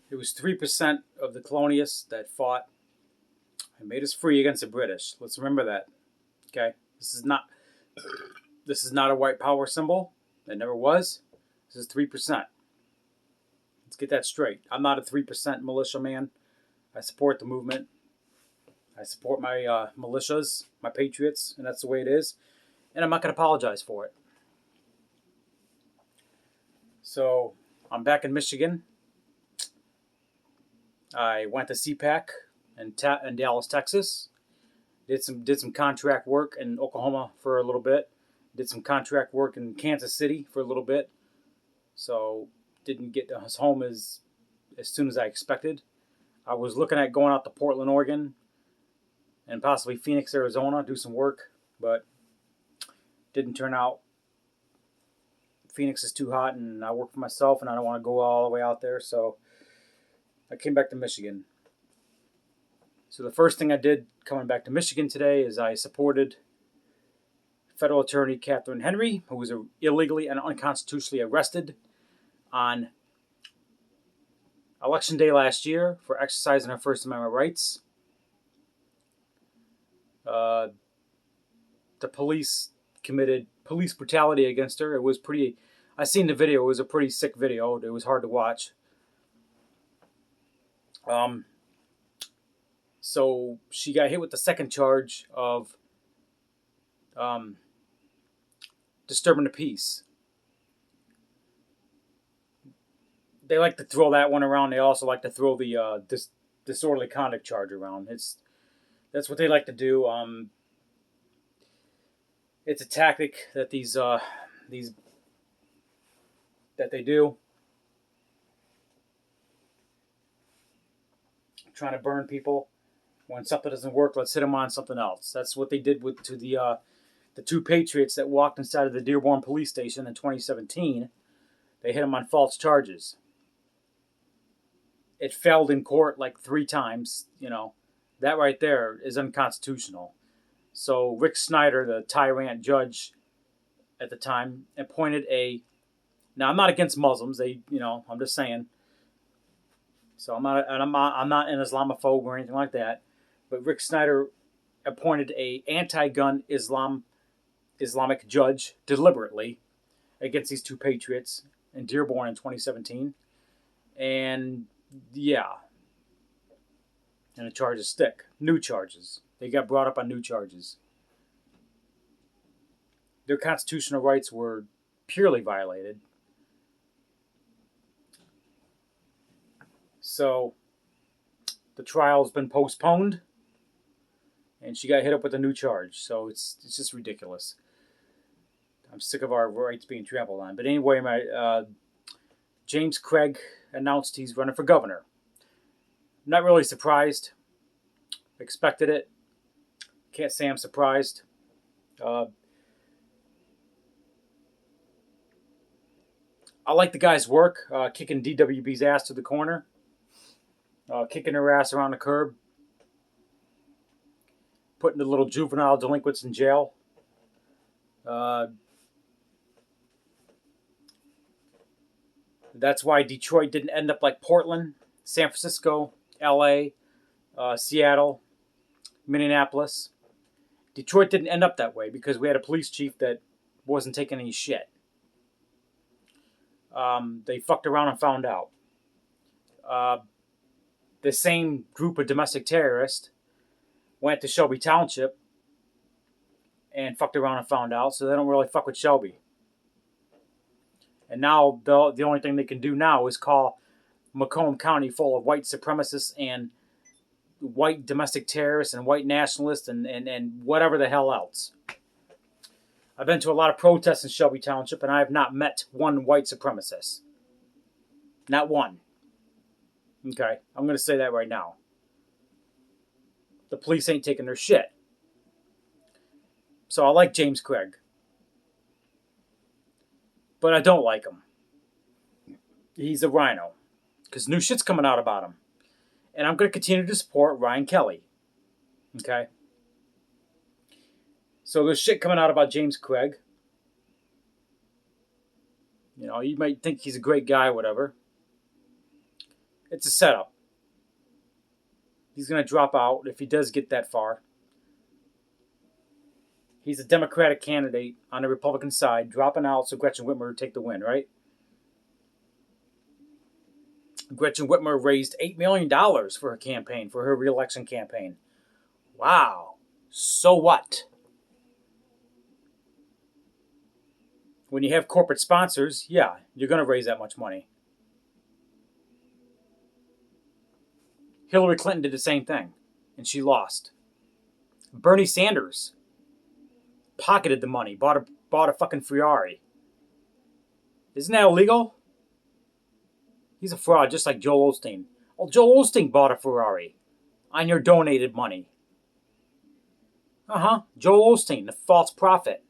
It was 3% of the colonialists that fought and made us free against the British. Let's remember that. Okay, this is not a white power symbol. It never was. This is 3%. Let's get that straight. I'm not a 3% militia man. I support the movement. I support my militias, my patriots, and that's the way it is. And I'm not going to apologize for it. So I'm back in Michigan. I went to CPAC in Dallas, Texas. Did some contract work in Oklahoma for a little bit. Did some contract work in Kansas City for a little bit. So didn't get home as soon as I expected. I was looking at going out to Portland, Oregon, and possibly Phoenix, Arizona, do some work, but didn't turn out. Phoenix is too hot, and I work for myself, and I don't want to go all the way out there, so I came back to Michigan. So the first thing I did coming back to Michigan today is I supported federal attorney Catherine Henry, who was illegally and unconstitutionally arrested on Election Day last year for exercising her First Amendment rights. The police committed police brutality against her. It was pretty. I seen the video. It was a pretty sick video. It was hard to watch. So she got hit with the second charge of disturbing the peace. They like to throw that one around. They also like to throw the disorderly conduct charge around. That's what they like to do. It's a tactic that these that they do, trying to burn people. When something doesn't work, let's hit them on something else. That's what they did to the two patriots that walked inside of the Dearborn police station in 2017. They hit them on false charges. It failed in court like 3 times. That right there is unconstitutional. So Rick Snyder, the tyrant judge at the time, appointed a. Now I'm not against Muslims. I'm just saying. So I'm not an Islamophobe or anything like that. But Rick Snyder appointed a anti-gun Islamic judge deliberately against these two patriots in Dearborn in 2017, and yeah, and the charges stick. New charges. They got brought up on new charges. Their constitutional rights were purely violated. So the trial's been postponed, and she got hit up with a new charge. So it's just ridiculous. I'm sick of our rights being trampled on. But anyway, James Craig announced he's running for governor. I'm not really surprised. Expected it. Can't say I'm surprised. I like the guy's work, kicking DWB's ass to the corner, kicking her ass around the curb, putting the little juvenile delinquents in jail. That's why Detroit didn't end up like Portland, San Francisco, LA, Seattle, Minneapolis. Detroit didn't end up that way because we had a police chief that wasn't taking any shit. They fucked around and found out. The same group of domestic terrorists went to Shelby Township and fucked around and found out, so they don't really fuck with Shelby. And now the only thing they can do now is call Macomb County full of white supremacists and white domestic terrorists and white nationalists and whatever the hell else. I've been to a lot of protests in Shelby Township, and I have not met one white supremacist. Not one. Okay, I'm going to say that right now. The police ain't taking their shit. So I like James Craig. But I don't like him. He's a rhino. Because new shit's coming out about him. And I'm going to continue to support Ryan Kelly. Okay? So there's shit coming out about James Craig. You might think he's a great guy, whatever. It's a setup. He's going to drop out if he does get that far. He's a Democratic candidate on the Republican side, dropping out so Gretchen Whitmer would take the win, right? Gretchen Whitmer raised $8 million for her campaign, for her re-election campaign. Wow. So what? When you have corporate sponsors, yeah, you're going to raise that much money. Hillary Clinton did the same thing, and she lost. Bernie Sanders pocketed the money, bought a fucking Ferrari. Isn't that illegal? He's a fraud, just like Joel Osteen. Well, Joel Osteen bought a Ferrari on your donated money. Joel Osteen, the false prophet.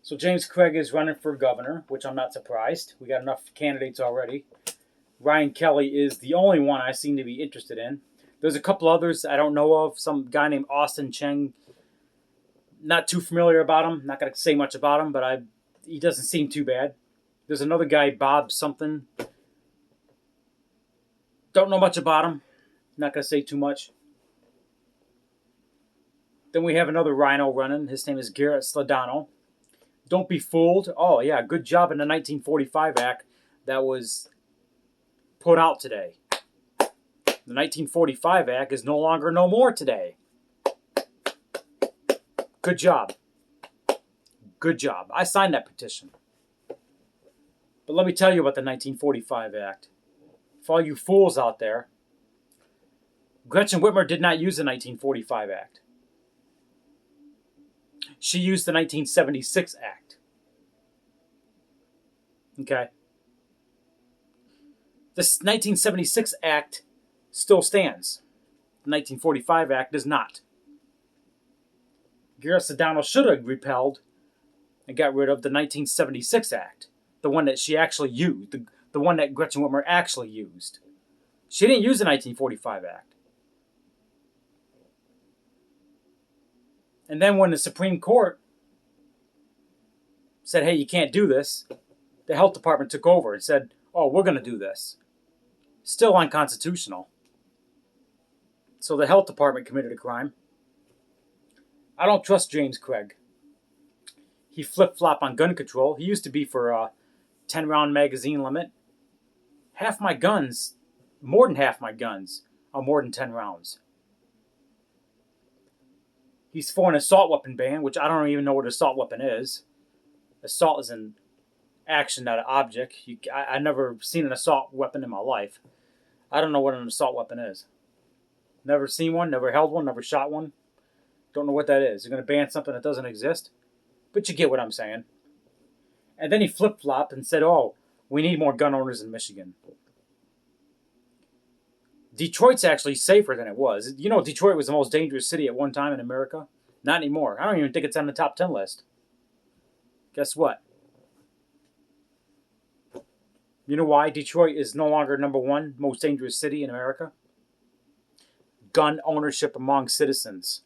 So James Craig is running for governor, which I'm not surprised. We got enough candidates already. Ryan Kelly is the only one I seem to be interested in. There's a couple others I don't know of. Some guy named Austin Cheng. Not too familiar about him. Not going to say much about him, but he doesn't seem too bad. There's another guy, Bob something. Don't know much about him. Not going to say too much. Then we have another rhino running. His name is Garrett Sledano. Don't be fooled. Oh, yeah, good job in the 1945 Act that was put out today. The 1945 Act is no longer no more today. Good job. Good job. I signed that petition. But let me tell you about the 1945 Act. For all you fools out there, Gretchen Whitmer did not use the 1945 Act. She used the 1976 Act. Okay. This 1976 Act still stands. The 1945 Act does not. Garrett Sedano should have repelled and got rid of the 1976 Act, the one that she actually used, the one that Gretchen Whitmer actually used. She didn't use the 1945 Act. And then when the Supreme Court said, hey, you can't do this, the health department took over and said, oh, we're going to do this. Still unconstitutional. So the health department committed a crime. I don't trust James Craig. He flip-flop on gun control. He used to be for a 10-round magazine limit. Half my guns, more than half my guns, are more than 10 rounds. He's for an assault weapon ban, which I don't even know what an assault weapon is. Assault is an action, not an object. I've never seen an assault weapon in my life. I don't know what an assault weapon is. Never seen one, never held one, never shot one. Don't know what that is. You're going to ban something that doesn't exist? But you get what I'm saying. And then he flip-flopped and said, oh, we need more gun owners in Michigan. Detroit's actually safer than it was. You know, Detroit was the most dangerous city at one time in America. Not anymore. I don't even think it's on the top 10 list. Guess what? You know why Detroit is no longer number one most dangerous city in America? Gun ownership among citizens.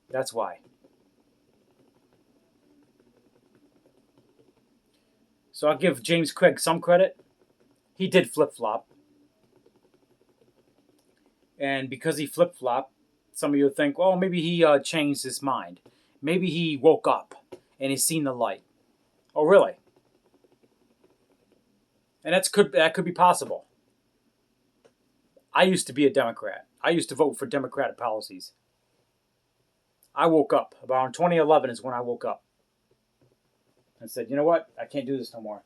That's why. So I'll give James Craig some credit. He did flip-flop. And because he flip-flopped, some of you think, well, maybe he changed his mind. Maybe he woke up and he's seen the light. Oh, really? And that could be possible. I used to be a Democrat. I used to vote for Democratic policies. I woke up. About 2011 is when I woke up. And said, you know what? I can't do this no more.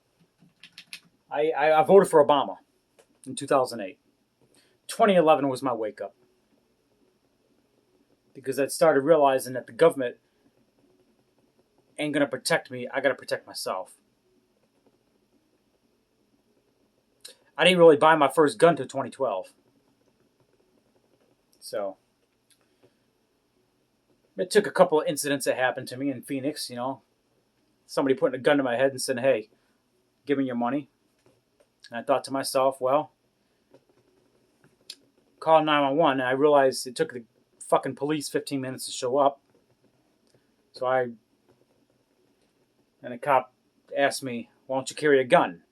I voted for Obama in 2008. 2011 was my wake up. Because I started realizing that the government ain't going to protect me. I got to protect myself. I didn't really buy my first gun until 2012. So it took a couple of incidents that happened to me in Phoenix, you know. Somebody putting a gun to my head and saying, hey, give me your money. And I thought to myself, well, call 911. And I realized it took the fucking police 15 minutes to show up. So I And the cop asked me, "Why don't you carry a gun?"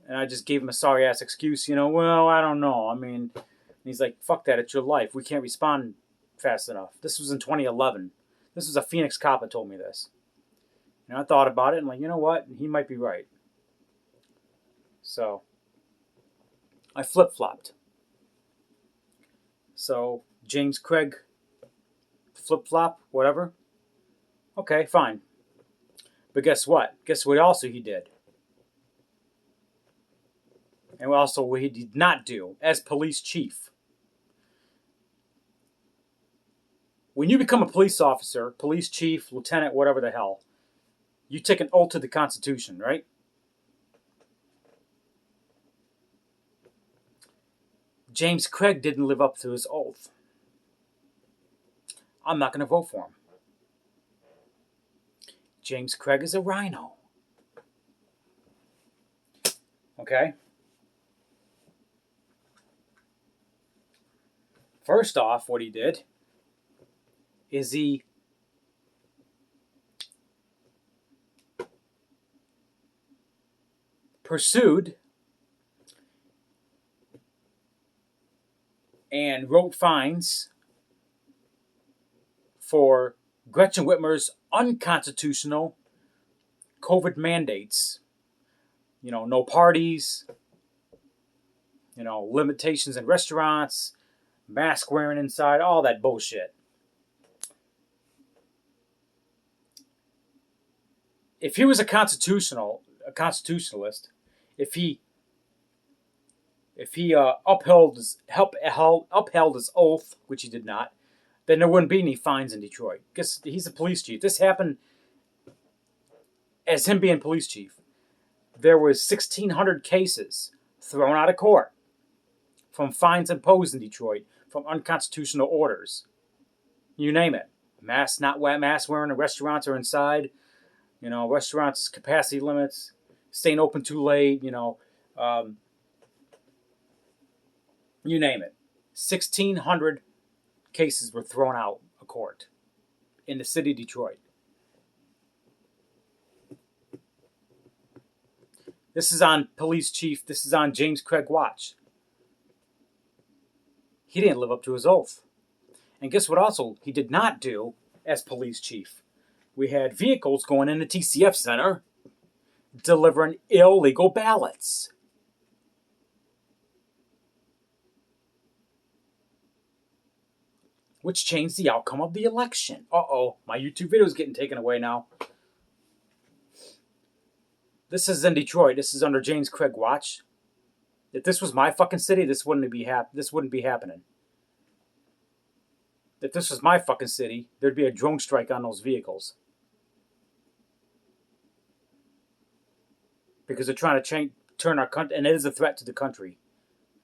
And I just gave him a sorry ass excuse, well, I don't know. I mean, he's like, "Fuck that, it's your life. We can't respond fast enough." This was in 2011. This was a Phoenix cop that told me this. And I thought about it and like, you know what? He might be right. So I flip flopped. So James Craig, flip flop, whatever. Okay, fine. But guess what? Guess what also he did? And also what he did not do as police chief. When you become a police officer, police chief, lieutenant, whatever the hell, you take an oath to the Constitution, right? James Craig didn't live up to his oath. I'm not going to vote for him. James Craig is a rhino. Okay? First off, what he did is he pursued and wrote fines for Gretchen Whitmer's unconstitutional COVID mandates. No parties, limitations in restaurants, mask wearing inside, all that bullshit. If he was a constitutionalist, if he upheld his oath, which he did not, then there wouldn't be any fines in Detroit. Because he's a police chief. This happened as him being police chief. There was 1,600 cases thrown out of court from fines imposed in Detroit from unconstitutional orders. You name it. Mask wearing in restaurants or inside. Restaurants capacity limits, staying open too late. You name it. 1,600 cases were thrown out of court in the city of Detroit. This is on police chief. This is on James Craig watch. He didn't live up to his oath. And guess what also he did not do as police chief? We had vehicles going in the TCF Center delivering illegal ballots. Which changed the outcome of the election. Uh-oh, my YouTube video is getting taken away now. This is in Detroit. This is under James Craig watch. If this was my fucking city, this wouldn't be happening. If this was my fucking city, there'd be a drone strike on those vehicles. Because they're trying to turn our country, and it is a threat to the country.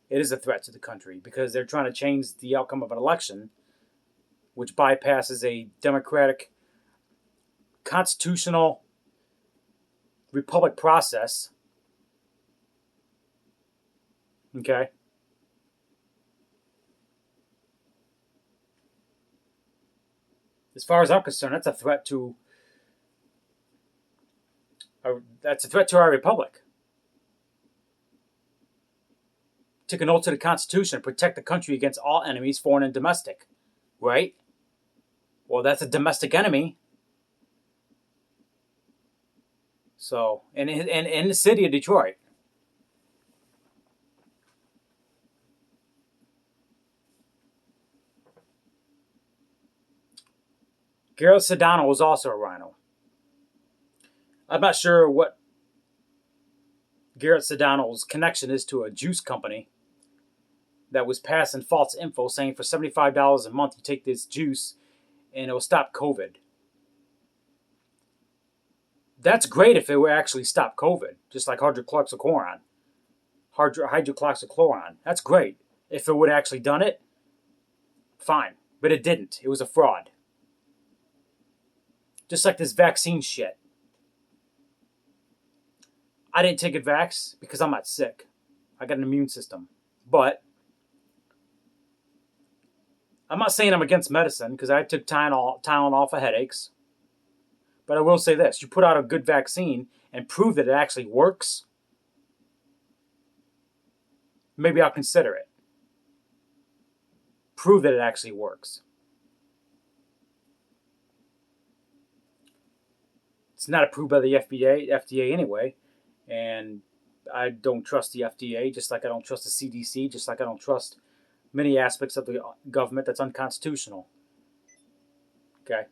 It is a threat to the country because they're trying to change the outcome of an election, which bypasses a democratic, constitutional republic process. Okay? As far as I'm concerned, that's a threat to our republic. Take an oath to the Constitution and protect the country against all enemies, foreign and domestic. Right? Well, that's a domestic enemy. So, in the city of Detroit. Garrett Sedano was also a rhino. I'm not sure what Garrett Sedano's connection is to a juice company that was passing false info saying for $75 a month you take this juice and it will stop COVID. That's great if it would actually stop COVID, just like hydroxychloroquine. That's great. If it would have actually done it, fine. But it didn't. It was a fraud. Just like this vaccine shit. I didn't take a vax because I'm not sick. I got an immune system. But I'm not saying I'm against medicine because I took Tylenol for headaches. But I will say this, you put out a good vaccine and prove that it actually works, maybe I'll consider it. Prove that it actually works. It's not approved by the FDA anyway, and I don't trust the FDA, just like I don't trust the CDC, just like I don't trust many aspects of the government that's unconstitutional. Okay?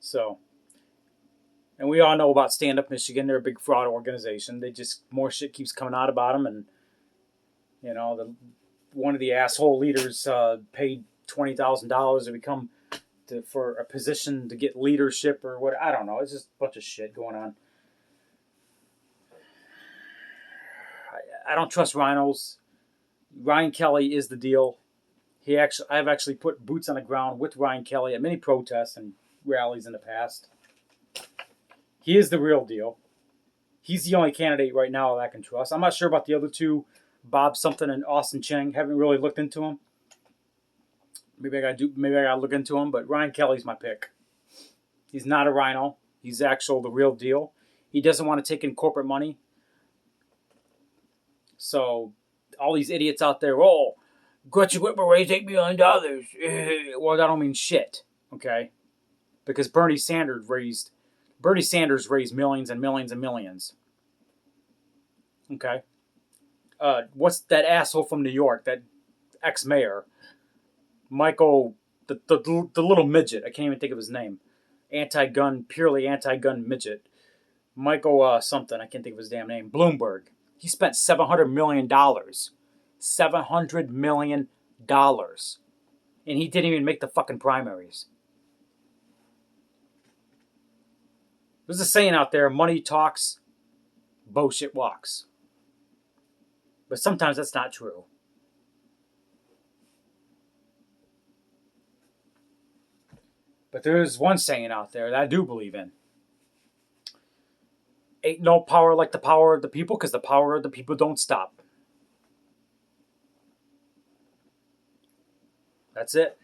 So, and we all know about Stand Up Michigan. They're a big fraud organization. They just, more shit keeps coming out about them, and, one of the asshole leaders paid $20,000 to become for a position to get leadership or what. I don't know. It's just a bunch of shit going on. I don't trust rhinos. Ryan Kelly is the deal. I've actually put boots on the ground with Ryan Kelly at many protests and rallies in the past. He is the real deal. He's the only candidate right now that I can trust. I'm not sure about the other two, Bob something and Austin Cheng. Haven't really looked into them. Maybe I gotta look into him. But Ryan Kelly's my pick. He's not a rhino. He's the real deal. He doesn't want to take in corporate money. So all these idiots out there, Gretchen Whitmer raised $8 million. Well, that don't mean shit, okay? Because Bernie Sanders raised millions and millions and millions. Okay? What's that asshole from New York, that ex-mayor? Michael, the little midget. I can't even think of his name. Purely anti-gun midget. Michael something. I can't think of his damn name. Bloomberg. He spent $700 million. $700 million. And he didn't even make the fucking primaries. There's a saying out there, money talks, bullshit walks. But sometimes that's not true. But there is one saying out there that I do believe in. Ain't no power like the power of the people, because the power of the people don't stop. That's it.